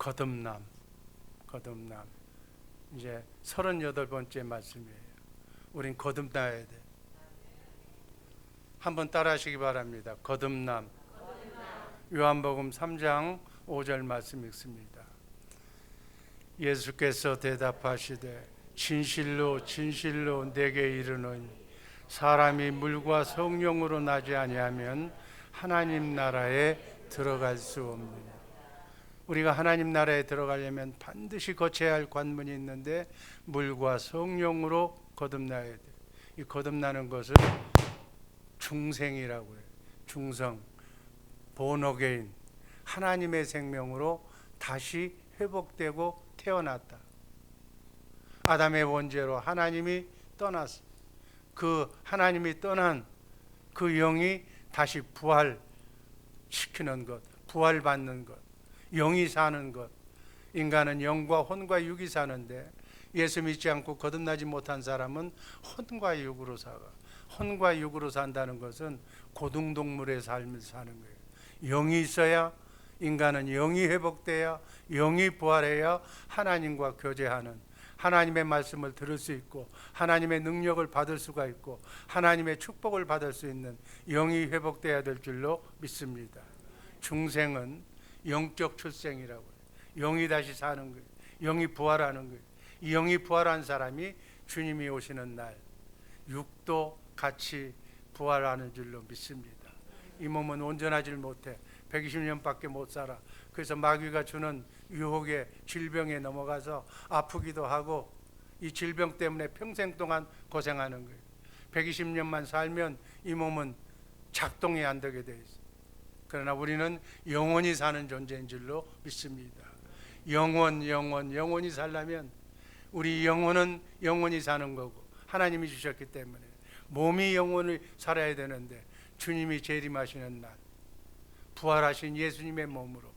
거듭남. 이제 38번째 말씀이에요. 우린 거듭나야 돼. 한번 따라 하시기 바랍니다. 거듭남. 요한복음 3장 5절 말씀 읽습니다. 예수께서 대답하시되 진실로 진실로 내게 이르노니 사람이 물과 성령으로 나지 아니하면 하나님 나라에 들어갈 수 없느니라. 우리가 하나님 나라에 들어가려면 반드시 거쳐야 할 관문이 있는데 물과 성령으로 거듭나야 돼. 이 거듭나는 것을 중생이라고 해요. 중성, 본어게인, 하나님의 생명으로 다시 회복되고 태어났다. 아담의 원죄로 하나님이 떠났어. 그 하나님이 떠난 그 영이 다시 부활시키는 것, 부활받는 것, 영이 사는 것. 인간은 영과 혼과 육이 사는데 예수 믿지 않고 거듭나지 못한 사람은 혼과 육으로 살아. 혼과 육으로 산다는 것은 고등동물의 삶을 사는 거예요. 영이 있어야, 인간은 영이 회복돼야, 영이 부활해야 하나님과 교제하는, 하나님의 말씀을 들을 수 있고 하나님의 능력을 받을 수가 있고 하나님의 축복을 받을 수 있는 영이 회복돼야 될 줄로 믿습니다. 중생은 영적 출생이라고 해요. 영이 다시 사는 거예요. 영이 부활하는 거예요. 이 영이 부활한 사람이 주님이 오시는 날 육도 같이 부활하는 줄로 믿습니다. 이 몸은 온전하지 못해 120년밖에 못 살아. 그래서 마귀가 주는 유혹에, 질병에 넘어가서 아프기도 하고 이 질병 때문에 평생 동안 고생하는 거예요. 120년만 살면 이 몸은 작동이 안 되게 돼 있어요. 그러나 우리는 영원히 사는 존재인 줄로 믿습니다. 영원히 살려면 우리 영혼은 영원히 사는 거고 하나님이 주셨기 때문에 몸이 영원히 살아야 되는데 주님이 재림하시는 날 부활하신 예수님의 몸으로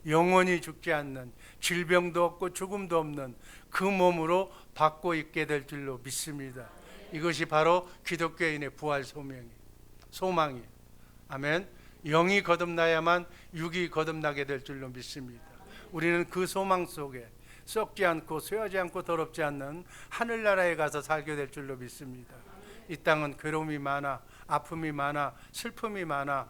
영원히 죽지 않는, 질병도 없고 죽음도 없는 그 몸으로 받고 있게 될 줄로 믿습니다. 이것이 바로 기독교인의 부활 소망이에요. 아멘. 영이 거듭나야만 육이 거듭나게 될 줄로 믿습니다. 우리는 그 소망 속에 썩지 않고 쇠하지 않고 더럽지 않는 하늘나라에 가서 살게 될 줄로 믿습니다. 이 땅은 괴로움이 많아, 아픔이 많아, 슬픔이 많아.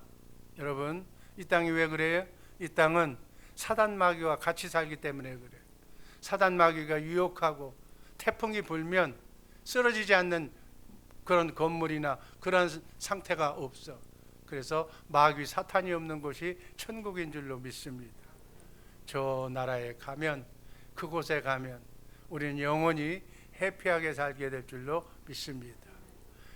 여러분, 이 땅이 왜 그래요? 이 땅은 사단 마귀와 같이 살기 때문에 그래요. 사단 마귀가 유혹하고 태풍이 불면 쓰러지지 않는 그런 건물이나 그런 상태가 없어. 그래서 마귀 사탄이 없는 곳이 천국인 줄로 믿습니다. 저 나라에 가면, 그곳에 가면 우리는 영원히 해피하게 살게 될 줄로 믿습니다.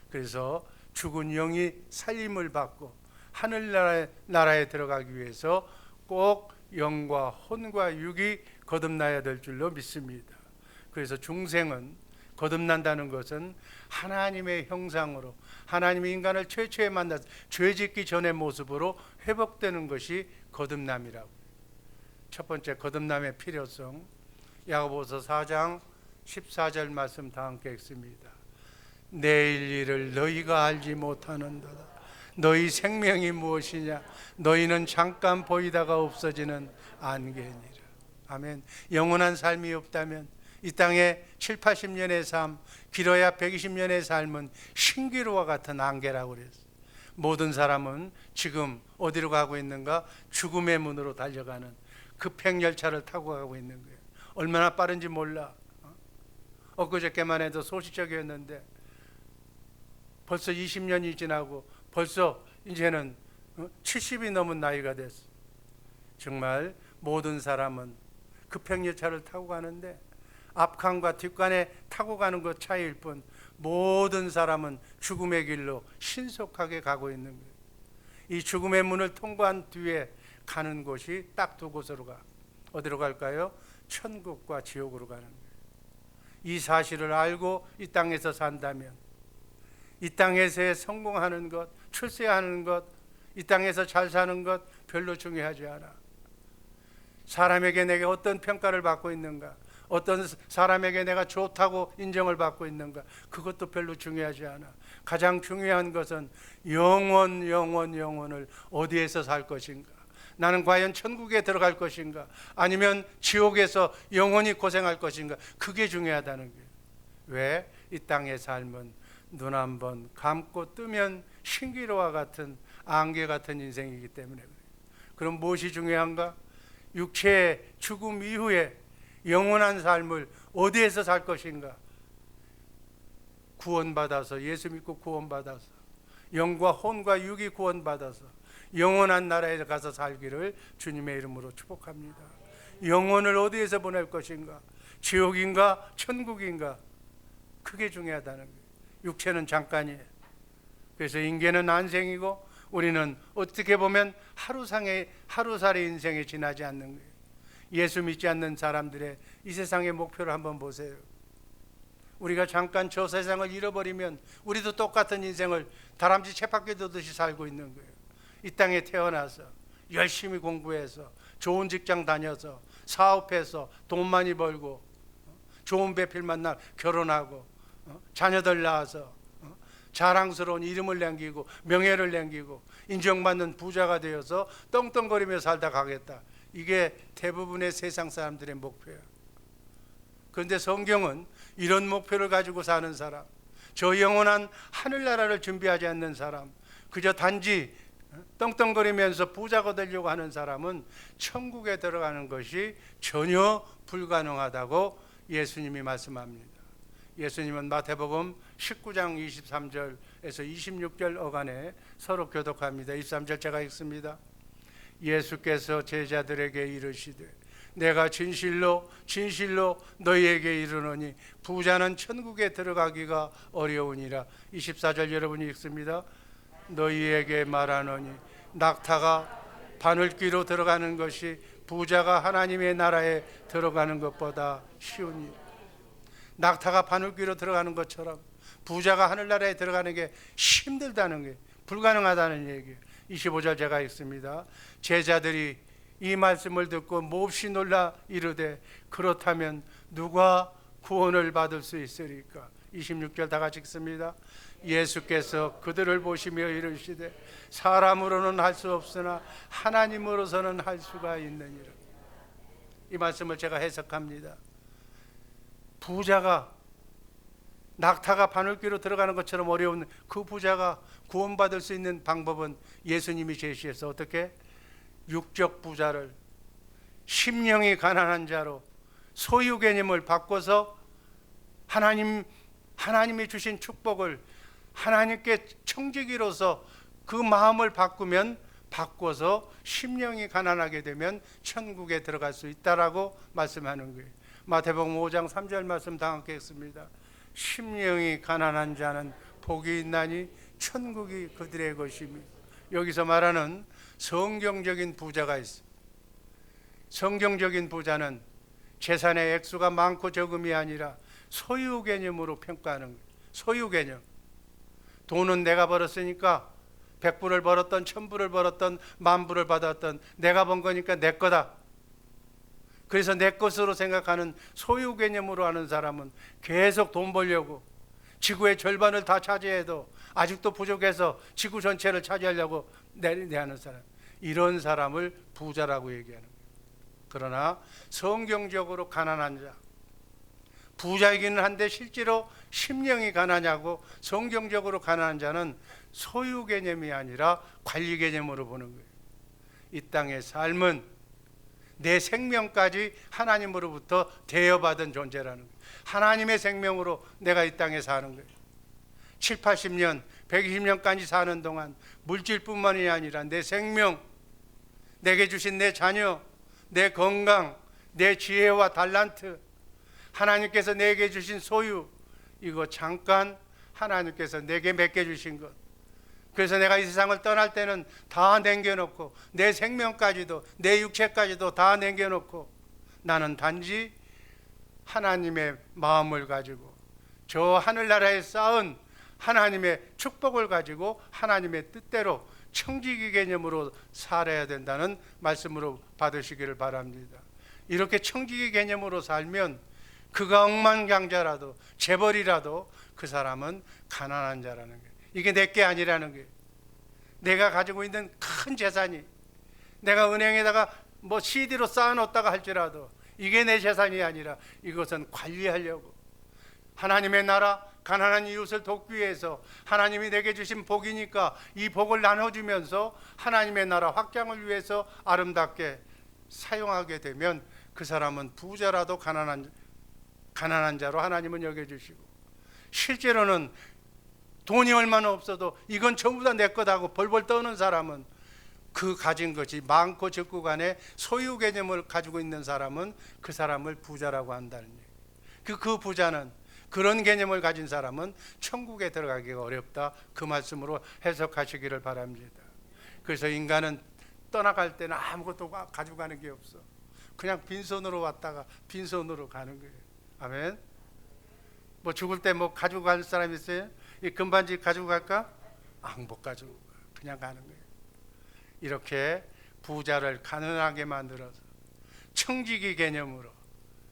그래서 죽은 영이 살림을 받고 하늘나라에 들어가기 위해서 꼭 영과 혼과 육이 거듭나야 될 줄로 믿습니다. 그래서 중생은 거듭난다는 것은 하나님의 형상으로, 하나님이 인간을 최초에 만나서 죄짓기 전의 모습으로 회복되는 것이 거듭남이라고. 첫 번째, 거듭남의 필요성. 야고보서 4장 14절 말씀 다 함께 읽습니다. 내일 일을 너희가 알지 못하는도다. 너희 생명이 무엇이냐? 너희는 잠깐 보이다가 없어지는 안개니라. 아멘. 영원한 삶이 없다면 이 땅에 7, 80년의 삶, 길어야 120년의 삶은 신기루와 같은 안개라고 그랬어요. 모든 사람은 지금 어디로 가고 있는가? 죽음의 문으로 달려가는 급행열차를 타고 가고 있는 거예요. 얼마나 빠른지 몰라. 엊그저께만 해도 소시적이었는데 벌써 20년이 지나고 벌써 이제는 70이 넘은 나이가 됐어. 정말 모든 사람은 급행열차를 타고 가는데 앞칸과 뒷칸에 타고 가는 것 차이일 뿐 모든 사람은 죽음의 길로 신속하게 가고 있는 거예요. 이 죽음의 문을 통과한 뒤에 가는 곳이 딱 두 곳으로 가. 어디로 갈까요? 천국과 지옥으로 가는 거예요. 이 사실을 알고 이 땅에서 산다면 이 땅에서의 성공하는 것, 출세하는 것, 이 땅에서 잘 사는 것 별로 중요하지 않아. 사람에게 내가 어떤 평가를 받고 있는가, 어떤 사람에게 내가 좋다고 인정을 받고 있는가, 그것도 별로 중요하지 않아. 가장 중요한 것은 영원을 어디에서 살 것인가, 나는 과연 천국에 들어갈 것인가? 아니면 지옥에서 영원히 고생할 것인가? 그게 중요하다는 거예요. 왜? 이 땅의 삶은 눈 한 번 감고 뜨면 신기루와 같은 안개 같은 인생이기 때문에 그래요. 그럼 무엇이 중요한가? 육체의 죽음 이후에 영원한 삶을 어디에서 살 것인가? 구원받아서, 예수 믿고 구원받아서, 영과 혼과 육이 구원받아서 영원한 나라에 가서 살기를 주님의 이름으로 축복합니다. 영혼을 어디에서 보낼 것인가? 지옥인가? 천국인가? 그게 중요하다는 거예요. 육체는 잠깐이에요. 그래서 인계는 난생이고 우리는 어떻게 보면 하루살이 인생에 지나지 않는 거예요. 예수 믿지 않는 사람들의 이 세상의 목표를 한번 보세요. 우리가 잠깐 저 세상을 잃어버리면 우리도 똑같은 인생을 다람쥐 쳇바퀴 돌듯이 살고 있는 거예요. 이 땅에 태어나서 열심히 공부해서 좋은 직장 다녀서 사업해서 돈 많이 벌고 좋은 배필 만나 결혼하고 자녀들 낳아서 자랑스러운 이름을 남기고 명예를 남기고 인정받는 부자가 되어서 떵떵거리며 살다 가겠다. 이게 대부분의 세상 사람들의 목표예요. 그런데 성경은 이런 목표를 가지고 사는 사람, 저 영원한 하늘나라를 준비하지 않는 사람, 그저 단지 떵떵거리면서 부자가 되려고 하는 사람은 천국에 들어가는 것이 전혀 불가능하다고 예수님이 말씀합니다. 예수님은 마태복음 19장 23절에서 26절 어간에 서로 교독합니다. 23절 제가 읽습니다. 예수께서 제자들에게 이르시되 내가 진실로 진실로 너희에게 이르노니 부자는 천국에 들어가기가 어려우니라. 24절 여러분이 읽습니다. 너희에게 말하노니 낙타가 바늘귀로 들어가는 것이 부자가 하나님의 나라에 들어가는 것보다 쉬우니라. 낙타가 바늘귀로 들어가는 것처럼 부자가 하늘나라에 들어가는 게 힘들다는 게 불가능하다는 얘기예요. 25절 제가 읽습니다. 제자들이 이 말씀을 듣고 몹시 놀라 이르되 그렇다면 누가 구원을 받을 수 있으리까? 26절 다 같이 읽습니다. 예수께서 그들을 보시며 이르시되 사람으로는 할 수 없으나 하나님으로서는 할 수가 있느니라. 이 말씀을 제가 해석합니다. 부자가 낙타가 바늘귀로 들어가는 것처럼 어려운 그 부자가 구원받을 수 있는 방법은 예수님이 제시해서 어떻게? 육적 부자를 심령이 가난한 자로 소유 개념을 바꿔서 하나님이 주신 축복을 하나님께 청지기로서 그 마음을 바꿔서 심령이 가난하게 되면 천국에 들어갈 수 있다라고 말씀하는 거예요. 마태복음 5장 3절 말씀 다 함께 읽습니다. 심령이 가난한 자는 복이 있나니 천국이 그들의 것이며. 여기서 말하는 성경적인 부자가 있어. 성경적인 부자는 재산의 액수가 많고 적음이 아니라 소유 개념으로 평가하는 거예요. 소유 개념. 돈은 내가 벌었으니까 100불을 벌었던 1000불을 벌었던 10,000불을 받았던 내가 번 거니까 내 거다. 그래서 내 것으로 생각하는 소유 개념으로 하는 사람은 계속 돈 벌려고 지구의 절반을 다 차지해도 아직도 부족해서 지구 전체를 차지하려고 내하는 사람, 이런 사람을 부자라고 얘기하는 거예요. 그러나 성경적으로 가난한 자, 부자이기는 한데 실제로 심령이 가난하고 성경적으로 가난한 자는 소유 개념이 아니라 관리 개념으로 보는 거예요. 이 땅의 삶은 내 생명까지 하나님으로부터 대여받은 존재라는 거예요. 하나님의 생명으로 내가 이 땅에 사는 거예요. 7, 80년, 120년까지 사는 동안 물질뿐만이 아니라 내 생명, 내게 주신 내 자녀, 내 건강, 내 지혜와 달란트, 하나님께서 내게 주신 소유, 이거 잠깐 하나님께서 내게 맡겨주신 것. 그래서 내가 이 세상을 떠날 때는 다 남겨놓고 내 생명까지도 내 육체까지도 다 남겨놓고 나는 단지 하나님의 마음을 가지고 저 하늘나라에 쌓은 하나님의 축복을 가지고 하나님의 뜻대로 청지기 개념으로 살아야 된다는 말씀으로 받으시기를 바랍니다. 이렇게 청지기 개념으로 살면 그가 억만장자라도 재벌이라도 그 사람은 가난한 자라는 거예요. 이게 내게 아니라는 거예요. 내가 가지고 있는 큰 재산이 내가 은행에다가 뭐 CD로 쌓아놓았다가 할지라도 이게 내 재산이 아니라 이것은 관리하려고, 하나님의 나라, 가난한 이웃을 돕기 위해서 하나님이 내게 주신 복이니까 이 복을 나눠주면서 하나님의 나라 확장을 위해서 아름답게 사용하게 되면 그 사람은 부자라도 가난한 자로 하나님은 여겨주시고, 실제로는 돈이 얼마나 없어도 이건 전부 다 내 거다고 벌벌 떠는 사람은, 그 가진 것이 많고 적고 간에 소유 개념을 가지고 있는 사람은 그 사람을 부자라고 한다는 얘기예요. 그 부자는, 그런 개념을 가진 사람은 천국에 들어가기가 어렵다, 그 말씀으로 해석하시기를 바랍니다. 그래서 인간은 떠나갈 때는 아무것도 가지고 가는 게 없어. 그냥 빈손으로 왔다가 빈손으로 가는 거예요. 아멘. 뭐 죽을 때 뭐 가지고 갈 사람 있어요? 이 금반지 가지고 갈까? 못 가지고 가. 그냥 가는 거예요. 이렇게 부자를 가난하게 만들어서 청지기 개념으로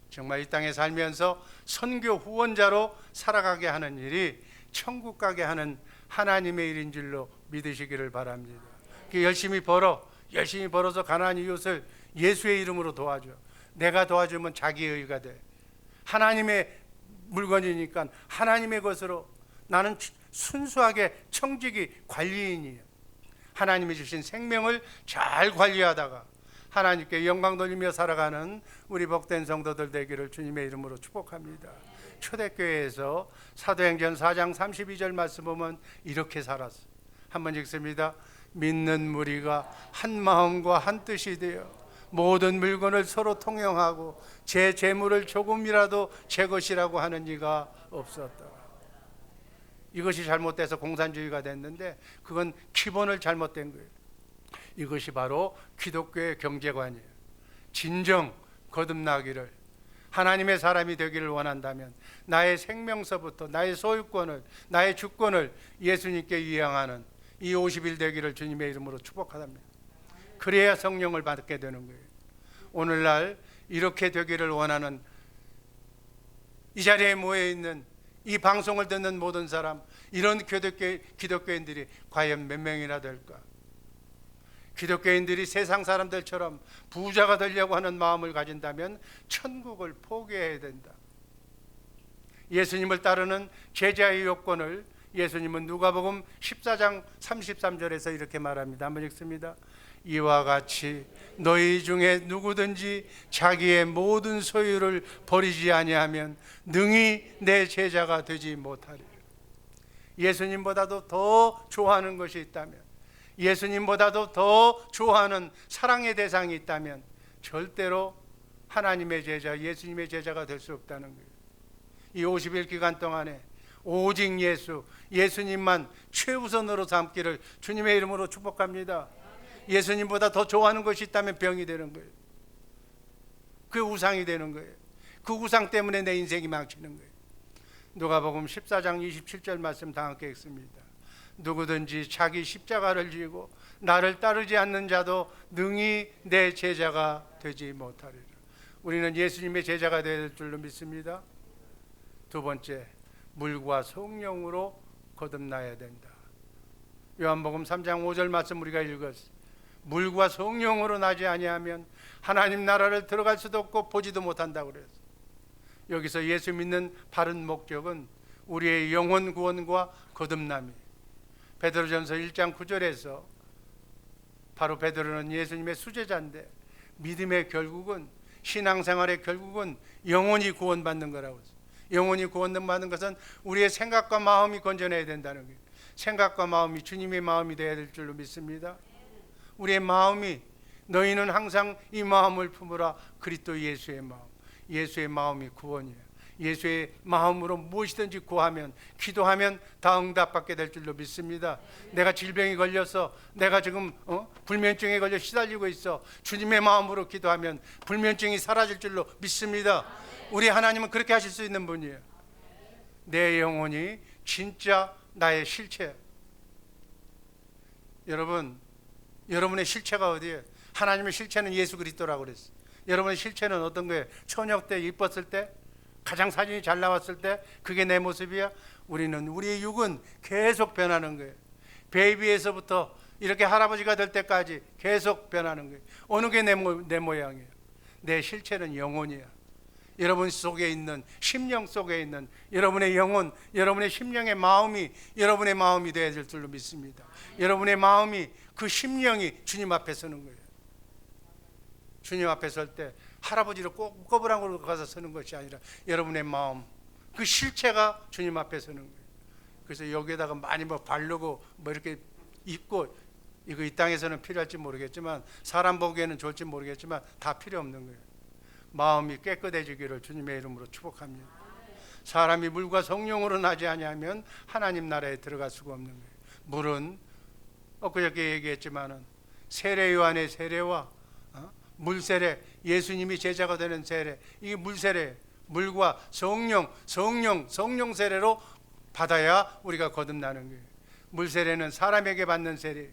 정말 이 땅에 살면서 선교 후원자로 살아가게 하는 일이 천국 가게 하는 하나님의 일인 줄로 믿으시기를 바랍니다. 열심히 벌어서 가난한 이웃을 예수의 이름으로 도와줘. 내가 도와주면 자기의 의가 돼. 하나님의 물건이니까 하나님의 것으로, 나는 순수하게 청지기 관리인이에요. 하나님이 주신 생명을 잘 관리하다가 하나님께 영광 돌리며 살아가는 우리 복된 성도들 되기를 주님의 이름으로 축복합니다. 초대교회에서 사도행전 4장 32절 말씀 보면 이렇게 살았어요. 한번 읽습니다. 믿는 무리가 한 마음과 한 뜻이 되어 모든 물건을 서로 통용하고 제 재물을 조금이라도 제 것이라고 하는 이가 없었다. 이것이 잘못돼서 공산주의가 됐는데 그건 기본을 잘못된 거예요. 이것이 바로 기독교의 경제관이에요. 진정 거듭나기를, 하나님의 사람이 되기를 원한다면 나의 생명서부터 나의 소유권을, 나의 주권을 예수님께 이양하는 이 50일 되기를 주님의 이름으로 축복합니다. 그래야 성령을 받게 되는 거예요. 오늘날 이렇게 되기를 원하는, 이 자리에 모여있는 이 방송을 듣는 모든 사람, 이런 기독교인들이 과연 몇 명이나 될까? 기독교인들이 세상 사람들처럼 부자가 되려고 하는 마음을 가진다면 천국을 포기해야 된다. 예수님을 따르는 제자의 요건을 예수님은 누가복음 14장 33절에서 이렇게 말합니다. 한번 읽습니다. 이와 같이 너희 중에 누구든지 자기의 모든 소유를 버리지 아니하면 능히 내 제자가 되지 못하리라. 예수님보다도 더 좋아하는 것이 있다면, 예수님보다도 더 좋아하는 사랑의 대상이 있다면 절대로 하나님의 제자, 예수님의 제자가 될 수 없다는 거예요. 이 50일 기간 동안에 오직 예수님만 최우선으로 삼기를 주님의 이름으로 축복합니다. 예수님보다 더 좋아하는 것이 있다면 병이 되는 거예요. 그 우상이 되는 거예요. 그 우상 때문에 내 인생이 망치는 거예요. 누가복음 14장 27절 말씀 다 함께 읽습니다. 누구든지 자기 십자가를 지고 나를 따르지 않는 자도 능히 내 제자가 되지 못하리라. 우리는 예수님의 제자가 될 줄로 믿습니다. 두 번째, 물과 성령으로 거듭나야 된다. 요한복음 3장 5절 말씀 우리가 읽었어요. 물과 성령으로 나지 아니하면 하나님 나라를 들어갈 수도 없고 보지도 못한다고 그랬어요. 여기서 예수 믿는 바른 목적은 우리의 영혼 구원과 거듭남이. 베드로전서 1장 9절에서 바로 베드로는 예수님의 수제자인데 믿음의 결국은, 신앙생활의 결국은 영혼이 구원받는 거라고 했어요. 영혼이 구원받는 것은 우리의 생각과 마음이 건져내야 된다는 거예요. 생각과 마음이 주님의 마음이 되어야 될 줄로 믿습니다. 우리의 마음이, 너희는 항상 이 마음을 품으라, 그리스도 예수의 마음. 예수의 마음이 구원이에요. 예수의 마음으로 무엇이든지 구하면, 기도하면 다 응답받게 될 줄로 믿습니다. 내가 질병이 걸려서, 내가 지금 불면증에 걸려 시달리고 있어, 주님의 마음으로 기도하면 불면증이 사라질 줄로 믿습니다. 우리 하나님은 그렇게 하실 수 있는 분이에요. 내 영혼이 진짜 나의 실체예요. 여러분의 실체가 어디예요? 하나님의 실체는 예수 그리스도라고 그랬어요. 여러분의 실체는 어떤 거예요? 처녀 때 이뻤을 때, 가장 사진이 잘 나왔을 때, 그게 내 모습이야? 우리의 육은 계속 변하는 거예요. 베이비에서부터 이렇게 할아버지가 될 때까지 계속 변하는 거예요. 어느 게 내 모양이에요? 내 실체는 영혼이야. 여러분 속에 있는, 심령 속에 있는 여러분의 영혼, 여러분의 심령의 마음이 여러분의 마음이 되어야 될 줄로 믿습니다. 여러분의 마음이, 그 심령이 주님 앞에 서는 거예요. 주님 앞에 설 때 할아버지로 꼬부랑으로 가서 서는 것이 아니라 여러분의 마음, 그 실체가 주님 앞에 서는 거예요. 그래서 여기에다가 많이 바르고 이렇게 입고, 이거 이 땅에서는 필요할지 모르겠지만, 사람 보기에는 좋을지 모르겠지만 다 필요 없는 거예요. 마음이 깨끗해지기를 주님의 이름으로 축복합니다. 사람이 물과 성령으로 나지 아니하면 하나님 나라에 들어갈 수가 없는 거예요. 물은 엊그저께 얘기했지만은 세례 요한의 세례와 물세례, 예수님이 제자가 되는 세례, 이게 물세례, 물과 성령 세례로 받아야 우리가 거듭나는 거예요. 물세례는 사람에게 받는 세례,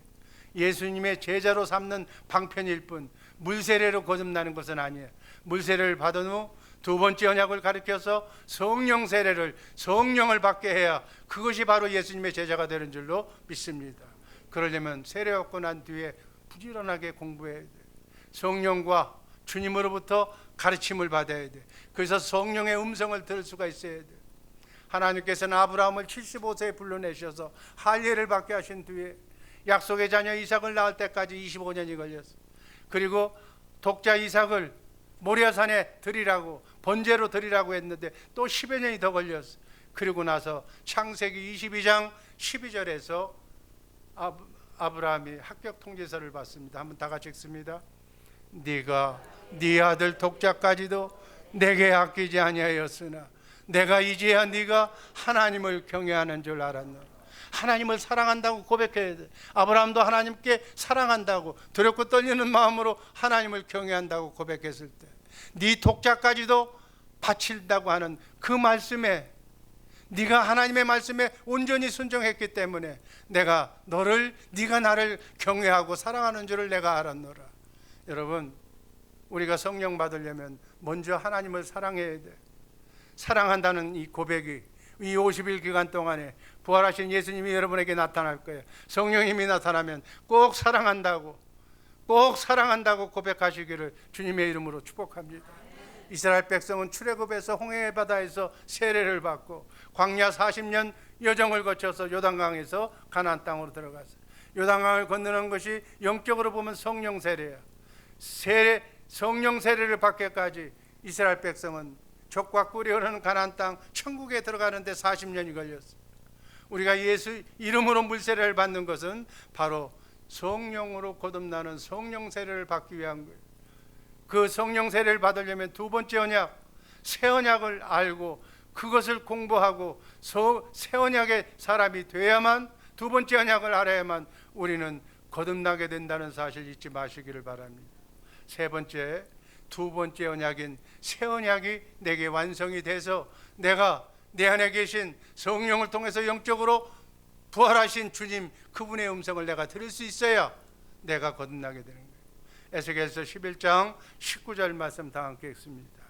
예수님의 제자로 삼는 방편일 뿐, 물세례로 거듭나는 것은 아니에요. 물세례를 받은 후 두 번째 언약을 가리켜서 성령 세례를, 성령을 받게 해야 그것이 바로 예수님의 제자가 되는 줄로 믿습니다. 그러려면 세례 받고 난 뒤에 부지런하게 공부해야 돼. 성령과 주님으로부터 가르침을 받아야 돼. 그래서 성령의 음성을 들을 수가 있어야 돼. 하나님께서는 아브라함을 75세에 불러내셔서 할례를 받게 하신 뒤에 약속의 자녀 이삭을 낳을 때까지 25년이 걸렸어. 그리고 독자 이삭을 모리아산에 드리라고, 번제로 드리라고 했는데 또 10여 년이 더 걸렸어. 그리고 나서 창세기 22장 12절에서 아브라함이 합격 통지서를 받습니다. 한번 다 같이 읽습니다. 네가 네 아들 독자까지도 내게 아끼지 아니하였으나 내가 이제야 네가 하나님을 경외하는 줄 알았노라. 하나님을 사랑한다고 고백해야 돼. 아브라함도 하나님께 사랑한다고, 두렵고 떨리는 마음으로 하나님을 경외한다고 고백했을 때, 네 독자까지도 바친다고 하는 그 말씀에, 네가 하나님의 말씀에 온전히 순종했기 때문에 내가 네가 나를 경외하고 사랑하는 줄을 내가 알았노라. 여러분, 우리가 성령 받으려면 먼저 하나님을 사랑해야 돼. 사랑한다는 이 고백이 이 50일 기간 동안에 부활하신 예수님이 여러분에게 나타날 거예요. 성령님이 나타나면 꼭 사랑한다고 고백하시기를 주님의 이름으로 축복합니다. 이스라엘 백성은 출애굽에서 홍해 바다에서 세례를 받고 광야 40년 여정을 거쳐서 요단강에서 가나안 땅으로 들어갔어요. 요단강을 건너는 것이 영적으로 보면 성령 세례예요. 성령 세례를 받기까지 이스라엘 백성은 족과 꿀이 흐르는 가나안 땅 천국에 들어가는데 40년이 걸렸어요. 우리가 예수 이름으로 물세례를 받는 것은 바로 성령으로 거듭나는 성령 세례를 받기 위한 거예요. 그 성령 세례를 받으려면 두 번째 언약, 새 언약을 알고 그것을 공부하고 새 언약의 사람이 돼야만, 두 번째 언약을 알아야만 우리는 거듭나게 된다는 사실 잊지 마시기를 바랍니다. 두 번째 언약인 새 언약이 내게 완성이 돼서 내가 내 안에 계신 성령을 통해서 영적으로 부활하신 주님, 그분의 음성을 내가 들을 수 있어야 내가 거듭나게 되는 거예요. 에스겔서 11장 19절 말씀 다 함께 읽습니다.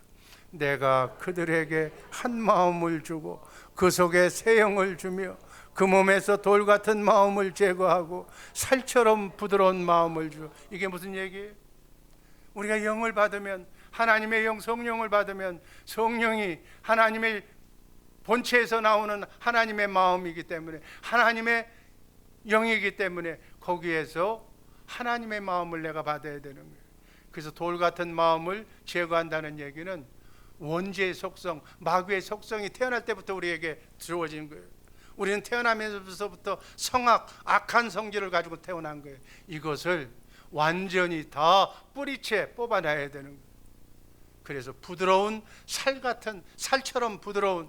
내가 그들에게 한 마음을 주고 그 속에 새 영을 주며 그 몸에서 돌 같은 마음을 제거하고 살처럼 부드러운 마음을 주. 이게 무슨 얘기예요? 우리가 영을 받으면, 하나님의 영 성령을 받으면, 성령이 하나님의 본체에서 나오는 하나님의 마음이기 때문에, 하나님의 영이기 때문에 거기에서 하나님의 마음을 내가 받아야 되는 거예요. 그래서 돌 같은 마음을 제거한다는 얘기는 원죄의 속성, 마귀의 속성이 태어날 때부터 우리에게 주어진 거예요. 우리는 태어나면서부터 악한 성질을 가지고 태어난 거예요. 이것을 완전히 다 뿌리채 뽑아놔야 되는 거예요. 그래서 부드러운 살처럼 부드러운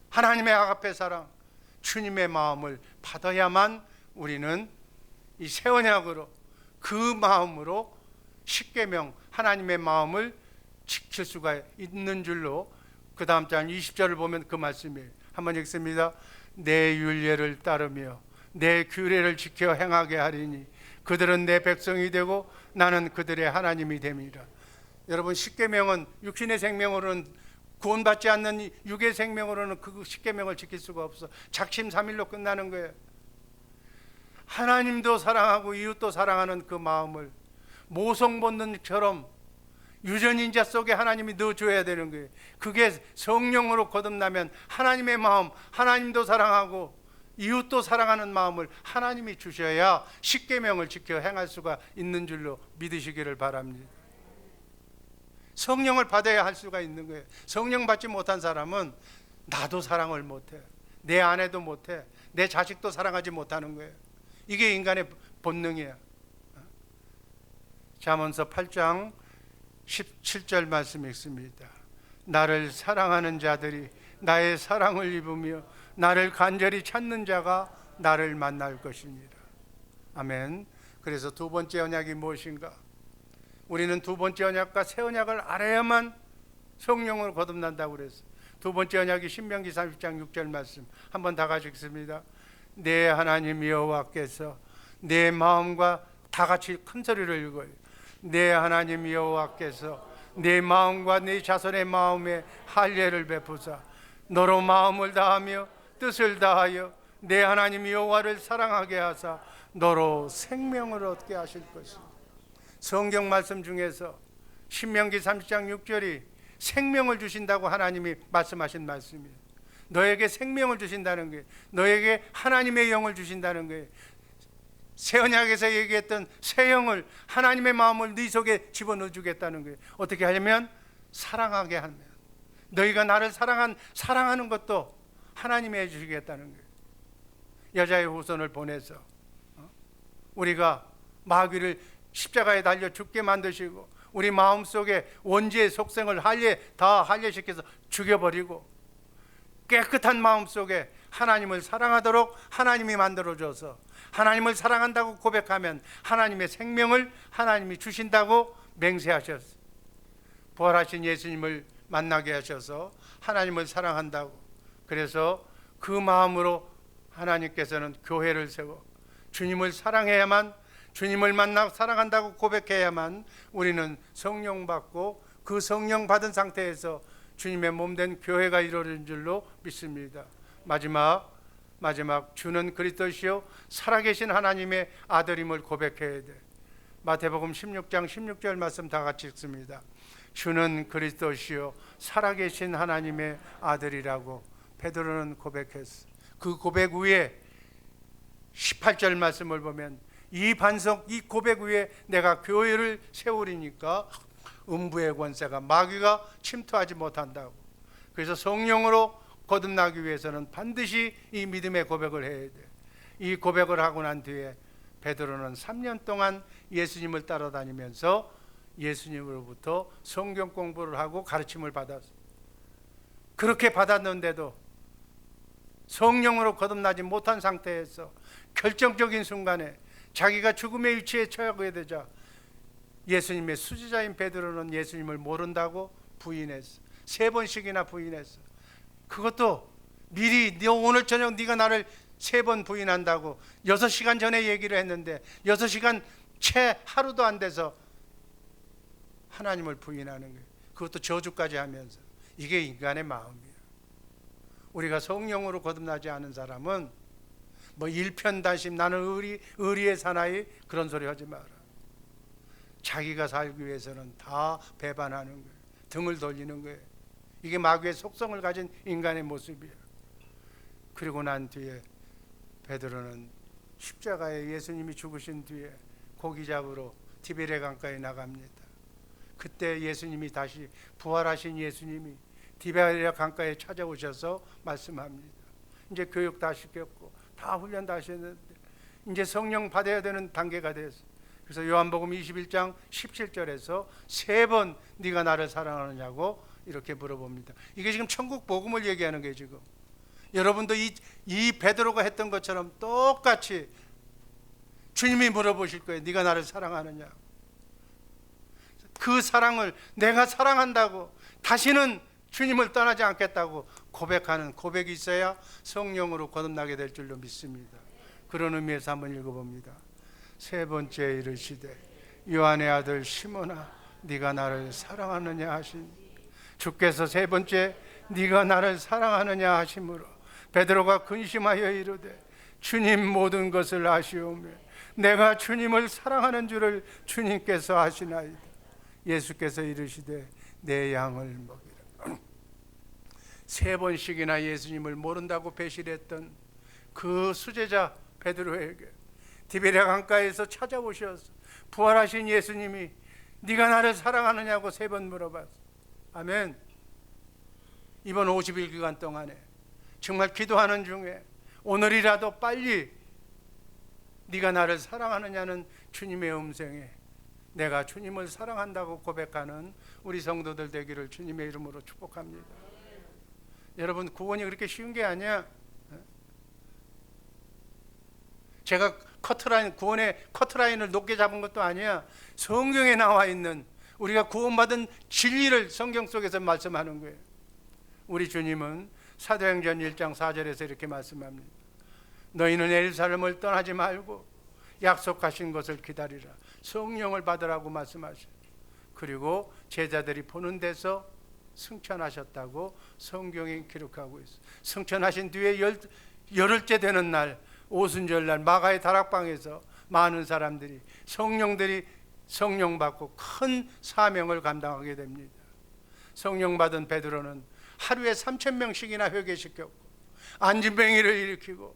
하나님의 아가페 사랑, 주님의 마음을 받아야만 우리는 이 새 언약으로, 그 마음으로 십계명, 하나님의 마음을 지킬 수가 있는 줄로, 그 다음 장 20절을 보면 그 말씀이에요. 한번 읽습니다. 내 율례를 따르며 내 규례를 지켜 행하게 하리니 그들은 내 백성이 되고 나는 그들의 하나님이 됨이라. 여러분, 십계명은 육신의 생명으로는 구원받지 않는 육의 생명으로는 그 십계명을 지킬 수가 없어. 작심삼일로 끝나는 거예요. 하나님도 사랑하고 이웃도 사랑하는 그 마음을 모성 본능처럼 유전인자 속에 하나님이 넣어줘야 되는 거예요. 그게 성령으로 거듭나면 하나님의 마음, 하나님도 사랑하고 이웃도 사랑하는 마음을 하나님이 주셔야 십계명을 지켜 행할 수가 있는 줄로 믿으시기를 바랍니다. 성령을 받아야 할 수가 있는 거예요. 성령 받지 못한 사람은 나도 사랑을 못해, 내 아내도 못해, 내 자식도 사랑하지 못하는 거예요. 이게 인간의 본능이야. 잠언서 8장 17절 말씀 읽습니다. 나를 사랑하는 자들이 나의 사랑을 입으며 나를 간절히 찾는 자가 나를 만날 것이니라. 아멘. 그래서 두 번째 언약이 무엇인가? 우리는 두 번째 언약과 새 언약을 알아야만 성령으로 거듭난다고 그랬어. 두 번째 언약이 신명기 30장 6절 말씀 한번 다 같이 읽습니다. 내 하나님 여호와께서 내 마음과 다 같이 큰 소리를 읽어요. 내 하나님 여호와께서 내 마음과 네 자손의 마음에 할례를 베푸사 너로 마음을 다하며 뜻을 다하여 내 하나님 여호와를 사랑하게 하사 너로 생명을 얻게 하실 것이다. 성경 말씀 중에서 신명기 30장 6절이 생명을 주신다고 하나님이 말씀하신 말씀이에요. 너에게 생명을 주신다는 거예요. 너에게 하나님의 영을 주신다는 거예요. 새 언약에서 얘기했던 새 영을, 하나님의 마음을 네 속에 집어넣어 주겠다는 거예요. 어떻게 하냐면 사랑하게 하면, 너희가 나를 사랑하는 것도 하나님이 해주시겠다는 거예요. 여자의 후손을 보내서 우리가 마귀를 십자가에 달려 죽게 만드시고 우리 마음속에 원죄의 속성을 다 할례시켜서 죽여버리고 깨끗한 마음속에 하나님을 사랑하도록 하나님이 만들어줘서 하나님을 사랑한다고 고백하면 하나님의 생명을 하나님이 주신다고 맹세하셨어요. 부활하신 예수님을 만나게 하셔서 하나님을 사랑한다고, 그래서 그 마음으로 하나님께서는 교회를 세워 주님을 사랑해야만, 주님을 만나 사랑한다고 고백해야만 우리는 성령 받고 그 성령 받은 상태에서 주님의 몸된 교회가 이루어진 줄로 믿습니다. 마지막 주는 그리스도시요 살아계신 하나님의 아들임을 고백해야 돼. 마태복음 16장 16절 말씀 다 같이 읽습니다. 주는 그리스도시요 살아계신 하나님의 아들이라고 베드로는 고백했어. 그 고백 위에 18절 말씀을 보면 이 고백 위에 내가 교회를 세우리니까 음부의 권세가 마귀가 침투하지 못한다고. 그래서 성령으로 거듭나기 위해서는 반드시 이 믿음의 고백을 해야 돼. 이 고백을 하고 난 뒤에 베드로는 3년 동안 예수님을 따라다니면서 예수님으로부터 성경 공부를 하고 가르침을 받았어. 그렇게 받았는데도 성령으로 거듭나지 못한 상태에서 결정적인 순간에 자기가 죽음의 위치에 처하게 되자 예수님의 수지자인 베드로는 예수님을 모른다고 부인했어. 3번씩이나 부인했어. 그것도 미리 너 오늘 저녁 네가 나를 3번 부인한다고 6시간 전에 얘기를 했는데 6시간 채 하루도 안 돼서 하나님을 부인하는 거예요. 그것도 저주까지 하면서. 이게 인간의 마음이에요. 우리가 성령으로 거듭나지 않은 사람은 뭐 일편단심 나는 의리의 사나이 그런 소리 하지 마라. 자기가 살기 위해서는 다 배반하는 거예요. 등을 돌리는 거예요. 이게 마귀의 속성을 가진 인간의 모습이에요. 그리고 난 뒤에 베드로는 십자가에 예수님이 죽으신 뒤에 고기 잡으러 티베레 강가에 나갑니다. 그때 예수님이 다시 부활하신 예수님이 티베레 강가에 찾아오셔서 말씀합니다. 이제 교육 다 시켰고 다 훈련 다 하셨는데 이제 성령 받아야 되는 단계가 됐어. 그래서 요한복음 21장 17절에서 3번 네가 나를 사랑하느냐고 이렇게 물어봅니다. 이게 지금 천국 복음을 얘기하는 거예요. 지금 여러분도 이 베드로가 했던 것처럼 똑같이 주님이 물어보실 거예요. 네가 나를 사랑하느냐. 그 사랑을 내가 사랑한다고 다시는 주님을 떠나지 않겠다고 고백하는 고백이 있어야 성령으로 거듭나게 될 줄로 믿습니다. 그런 의미에서 한번 읽어봅니다. 3번째 이르시되 요한의 아들 시몬아 네가 나를 사랑하느냐 하신 주께서 3번째 네가 나를 사랑하느냐 하심으로 베드로가 근심하여 이르되 주님 모든 것을 아시오며 내가 주님을 사랑하는 줄을 주님께서 아시나이다. 예수께서 이르시되 내 양을 먹이라. 3번씩이나 예수님을 모른다고 배신했던 그 수제자 베드로에게 디베랴 강가에서 찾아오셔서 부활하신 예수님이 네가 나를 사랑하느냐고 3번 물어봤어. 아멘. 이번 50일 기간 동안에 정말 기도하는 중에 오늘이라도 빨리 네가 나를 사랑하느냐는 주님의 음성에 내가 주님을 사랑한다고 고백하는 우리 성도들 되기를 주님의 이름으로 축복합니다. 여러분, 구원이 그렇게 쉬운 게 아니야. 제가 구원의 커트라인을 높게 잡은 것도 아니야. 성경에 나와 있는 우리가 구원받은 진리를 성경 속에서 말씀하는 거예요. 우리 주님은 사도행전 1장 4절에서 이렇게 말씀합니다. 너희는 예루살렘을 떠나지 말고 약속하신 것을 기다리라. 성령을 받으라고 말씀하셔. 그리고 제자들이 보는 데서 승천하셨다고 성경에 기록하고 있어. 승천하신 뒤에 열흘째 되는 날, 오순절날 마가의 다락방에서 많은 사람들이 성령 받고 큰 사명을 감당하게 됩니다. 성령 받은 베드로는 하루에 3,000명씩이나 회개시켰고 안진뱅이를 일으키고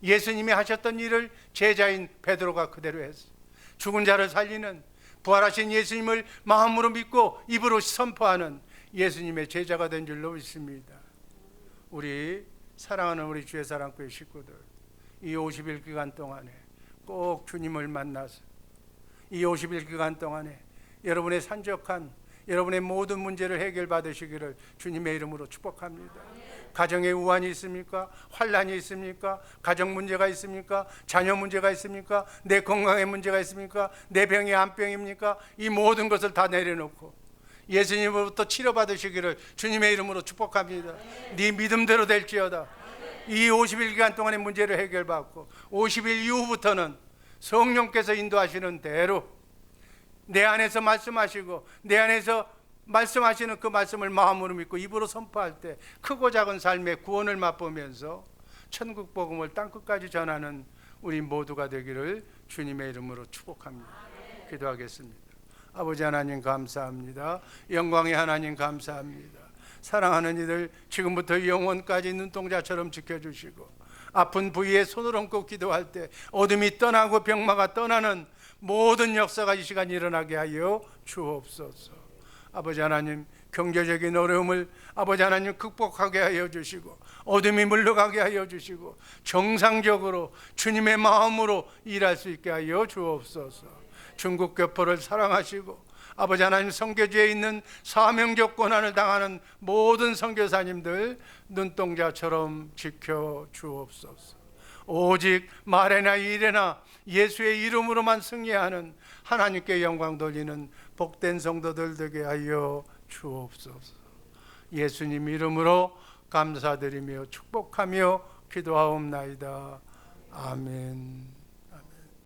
예수님이 하셨던 일을 제자인 베드로가 그대로 했어. 죽은 자를 살리는, 부활하신 예수님을 마음으로 믿고 입으로 선포하는 예수님의 제자가 된 줄로 믿습니다. 우리 사랑하는 우리 주의 사랑교회 식구들, 이 50일 기간 동안에 꼭 주님을 만나서 이 50일 기간 동안에 여러분의 산적한 여러분의 모든 문제를 해결받으시기를 주님의 이름으로 축복합니다. 가정에 우환이 있습니까? 환란이 있습니까? 가정 문제가 있습니까? 자녀 문제가 있습니까? 내 건강에 문제가 있습니까? 내 병이 암병입니까? 이 모든 것을 다 내려놓고 예수님으로부터 치료받으시기를 주님의 이름으로 축복합니다. 네 믿음대로 될지어다. 이 50일 기간 동안의 문제를 해결받고 50일 이후부터는 성령께서 인도하시는 대로 내 안에서 말씀하시고 내 안에서 말씀하시는 그 말씀을 마음으로 믿고 입으로 선포할 때 크고 작은 삶의 구원을 맛보면서 천국 복음을 땅끝까지 전하는 우리 모두가 되기를 주님의 이름으로 축복합니다. 기도하겠습니다. 아버지 하나님 감사합니다. 영광의 하나님 감사합니다. 사랑하는 이들 지금부터 영원까지 눈동자처럼 지켜주시고 아픈 부위에 손을 얹고 기도할 때 어둠이 떠나고 병마가 떠나는 모든 역사가 이 시간 일어나게 하여 주옵소서. 아버지 하나님, 경제적인 어려움을 아버지 하나님 극복하게 하여 주시고 어둠이 물러가게 하여 주시고 정상적으로 주님의 마음으로 일할 수 있게 하여 주옵소서. 중국 교포를 사랑하시고 아버지 하나님, 선교지에 있는 사명적 고난을 당하는 모든 선교사님들 눈동자처럼 지켜 주옵소서. 오직 말에나 일에나 예수의 이름으로만 승리하는 하나님께 영광 돌리는 복된 성도들 되게 하여 주옵소서. 예수님 이름으로 감사드리며 축복하며 기도하옵나이다. 아멘.